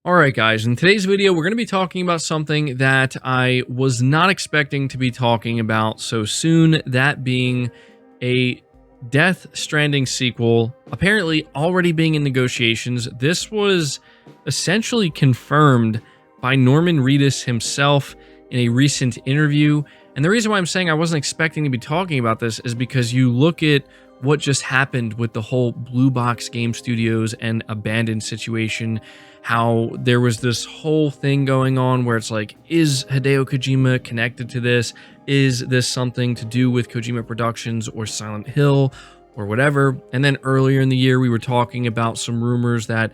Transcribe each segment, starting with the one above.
Alright guys, in today's video we're going to be talking about something that I was not expecting to be talking about so soon, that being a Death Stranding sequel, apparently already being in negotiations. This was essentially confirmed by Norman Reedus himself in a recent interview, and the reason why I'm saying I wasn't expecting to be talking about this is because you look at what just happened with the whole Blue Box Game Studios and Abandoned situation, how there was this whole thing going on where it's like, is Hideo Kojima connected to this? Is this something to do with Kojima Productions or Silent Hill or whatever? And then earlier in the year, we were talking about some rumors that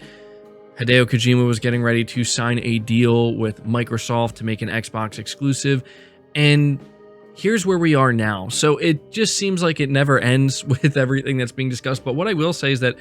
Hideo Kojima was getting ready to sign a deal with Microsoft to make an Xbox exclusive. And here's where we are now. So it just seems like it never ends with everything that's being discussed. But what I will say is that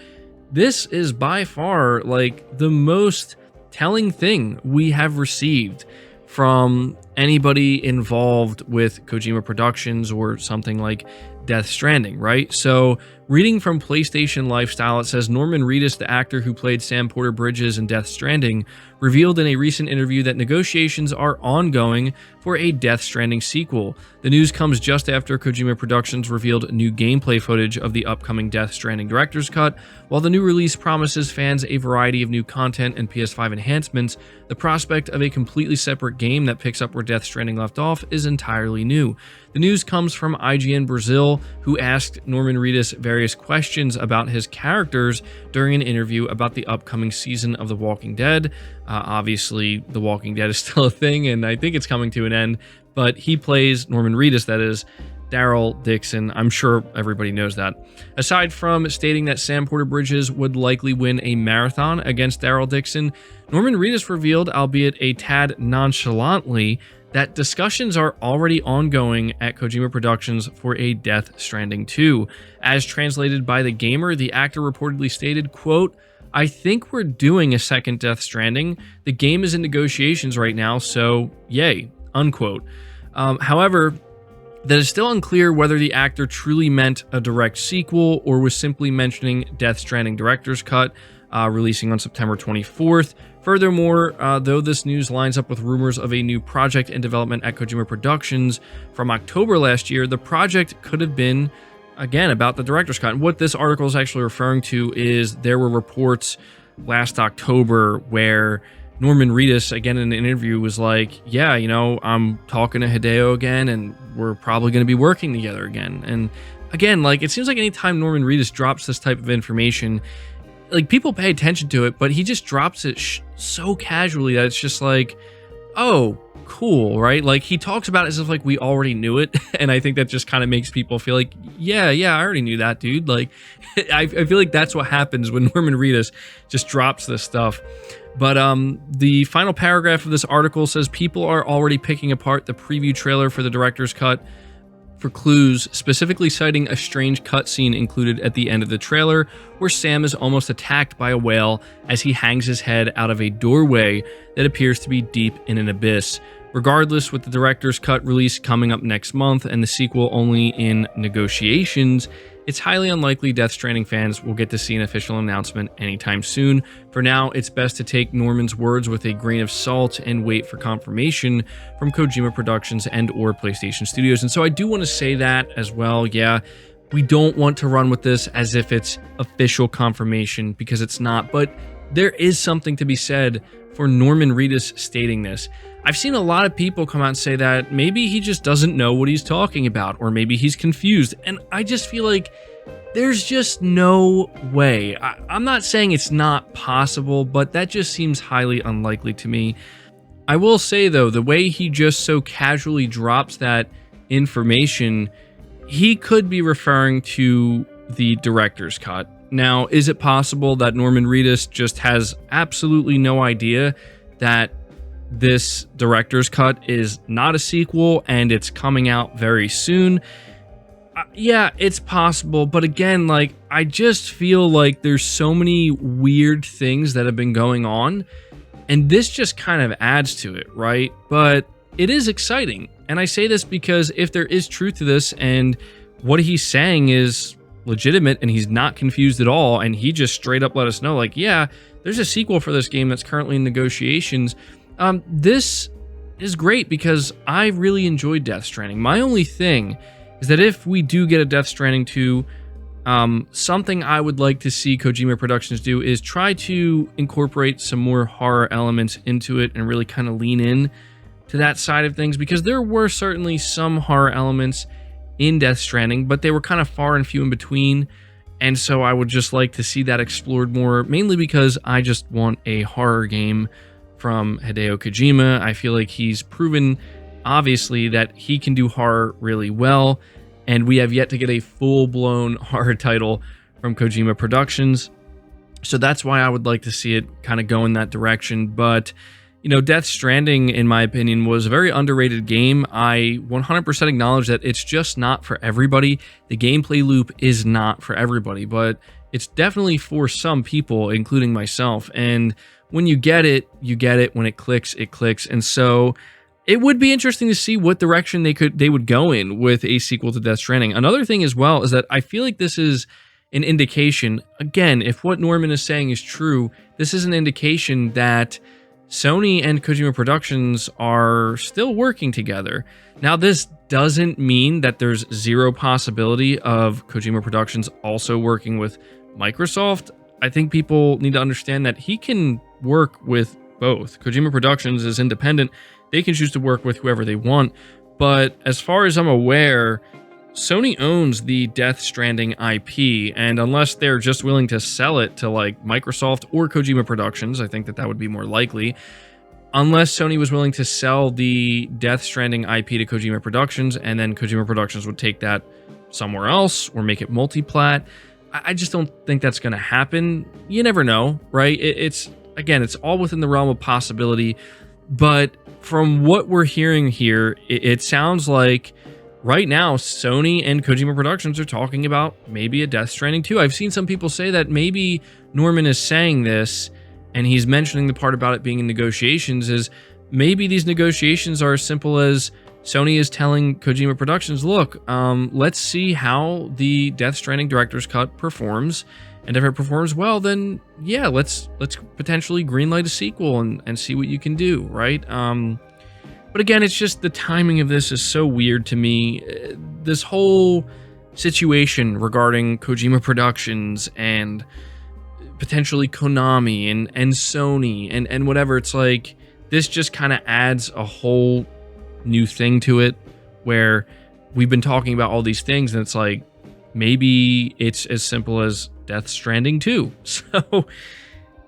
this is by far like the most telling thing we have received from anybody involved with Kojima Productions or something like Death Stranding, right? So reading from PlayStation Lifestyle, it says Norman Reedus, the actor who played Sam Porter Bridges in Death Stranding, revealed in a recent interview that negotiations are ongoing for a Death Stranding sequel. The news comes just after Kojima Productions revealed new gameplay footage of the upcoming Death Stranding director's cut. While the new release promises fans a variety of new content and PS5 enhancements, the prospect of a completely separate game that picks up where Death Stranding left off is entirely new. The news comes from IGN Brazil, who asked Norman Reedus various questions about his characters during an interview about the upcoming season of The Walking Dead. Obviously, The Walking Dead is still a thing, and I think it's coming to an end, but he plays Norman Reedus, that is, Daryl Dixon. I'm sure everybody knows that. Aside from stating that Sam Porter Bridges would likely win a marathon against Daryl Dixon, Norman Reedus revealed, albeit a tad nonchalantly, that discussions are already ongoing at Kojima Productions for a Death Stranding 2. As translated by The Gamer, the actor reportedly stated, quote, "I think we're doing a second Death Stranding. The game is in negotiations right now, so yay," unquote. However, that is still unclear whether the actor truly meant a direct sequel or was simply mentioning Death Stranding Director's Cut, releasing on September 24th. Furthermore, though this news lines up with rumors of a new project in development at Kojima Productions from October last year, the project could have been, again, about the director's cut. And what this article is actually referring to is there were reports last October where Norman Reedus, again in an interview, was like, yeah, you know, I'm talking to Hideo again, and we're probably going to be working together again. And again, like, it seems like anytime Norman Reedus drops this type of information, like, people pay attention to it, but he just drops it so casually that it's just like, oh, cool, right? Like, he talks about it as if like we already knew it, and I think that just kind of makes people feel like, yeah, I already knew that, dude. Like, I feel like that's what happens when Norman Reedus just drops this stuff. But the final paragraph of this article says people are already picking apart the preview trailer for the director's cut for clues, specifically citing a strange cutscene included at the end of the trailer where Sam is almost attacked by a whale as he hangs his head out of a doorway that appears to be deep in an abyss. Regardless, with the director's cut release coming up next month and the sequel only in negotiations, it's highly unlikely Death Stranding fans will get to see an official announcement anytime soon. For now, it's best to take Norman's words with a grain of salt and wait for confirmation from Kojima Productions and or PlayStation Studios. And so I do want to say that as well. Yeah, we don't want to run with this as if it's official confirmation, because it's not. But there is something to be said for Norman Reedus stating this. I've seen a lot of people come out and say that maybe he just doesn't know what he's talking about, or maybe he's confused. And I just feel like there's just no way. I'm not saying it's not possible, but that just seems highly unlikely to me. I will say, though, the way he just so casually drops that information, he could be referring to the director's cut. Now, is it possible that Norman Reedus just has absolutely no idea that this director's cut is not a sequel and it's coming out very soon? Yeah, it's possible, but again, like, I just feel like there's so many weird things that have been going on, and this just kind of adds to it, right? But it is exciting, and I say this because if there is truth to this and what he's saying is legitimate and he's not confused at all, and he just straight up let us know, like, yeah, there's a sequel for this game that's currently in negotiations. This is great because I really enjoyed Death Stranding. My only thing is that if we do get a Death Stranding 2, something I would like to see Kojima Productions do is try to incorporate some more horror elements into it and really kind of lean in to that side of things, because there were certainly some horror elements in Death Stranding, but they were kind of far and few in between. And so I would just like to see that explored more, mainly because I just want a horror game from Hideo Kojima. I feel like he's proven, obviously, that he can do horror really well, and we have yet to get a full-blown horror title from Kojima Productions. So that's why I would like to see it kind of go in that direction. But, you know, Death Stranding, in my opinion, was a very underrated game. I 100% acknowledge that it's just not for everybody. The gameplay loop is not for everybody, but it's definitely for some people, including myself. And when you get it, you get it. When it clicks, it clicks. And so it would be interesting to see what direction they would go in with a sequel to Death Stranding. Another thing as well is that I feel like this is an indication, again, if what Norman is saying is true, this is an indication that Sony and Kojima Productions are still working together. Now, this doesn't mean that there's zero possibility of Kojima Productions also working with Microsoft. I think people need to understand that he can work with both. Kojima Productions is independent. They can choose to work with whoever they want. But as far as I'm aware, Sony owns the Death Stranding IP, and unless they're just willing to sell it to like Microsoft or Kojima Productions, I think that would be more likely. Unless Sony was willing to sell the Death Stranding IP to Kojima Productions, and then Kojima Productions would take that somewhere else or make it multi-plat. I just don't think that's going to happen. You never know, right? It's all within the realm of possibility. But from what we're hearing here, it sounds like right now Sony and Kojima Productions are talking about maybe a Death Stranding 2. I've seen some people say that maybe Norman is saying this, and he's mentioning the part about it being in negotiations, is maybe these negotiations are as simple as Sony is telling Kojima Productions, look, let's see how the Death Stranding Director's Cut performs, and if it performs well, then yeah, let's potentially greenlight a sequel and see what you can do, right? But again, it's just the timing of this is so weird to me. This whole situation regarding Kojima Productions and potentially Konami and Sony and whatever, it's like this just kind of adds a whole new thing to it, where we've been talking about all these things and it's like maybe it's as simple as Death Stranding 2. So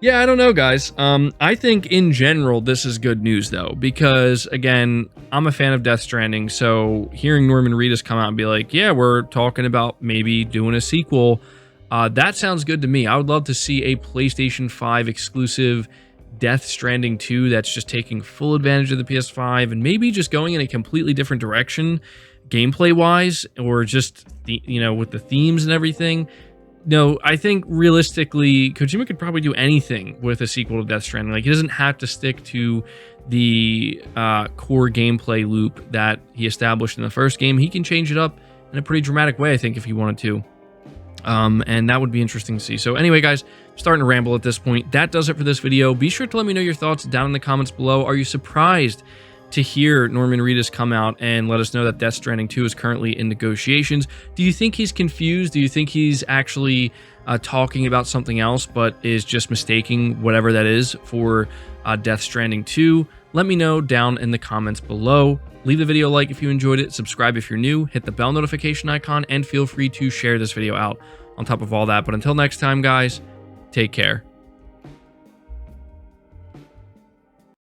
yeah, I don't know, guys. I think in general this is good news though, because again, I'm a fan of Death Stranding, so hearing Norman Reedus come out and be like, yeah, we're talking about maybe doing a sequel, that sounds good to me. I would love to see a PlayStation 5 exclusive Death Stranding 2 that's just taking full advantage of the PS5 and maybe just going in a completely different direction gameplay wise, or just with the themes and everything. No, I think realistically Kojima could probably do anything with a sequel to Death Stranding. Like, he doesn't have to stick to the core gameplay loop that he established in the first game. He can change it up in a pretty dramatic way, I think, if he wanted to. And that would be interesting to see. So anyway, guys, I'm starting to ramble at this point. That does it for this video. Be sure to let me know your thoughts down in the comments below. Are you surprised to hear Norman Reedus come out and let us know that Death Stranding 2 is currently in negotiations? Do you think he's confused? Do you think he's actually talking about something else, but is just mistaking whatever that is for Death Stranding 2? Let me know down in the comments below. Leave the video a like if you enjoyed it, subscribe if you're new, hit the bell notification icon, and feel free to share this video out on top of all that. But until next time, guys, take care.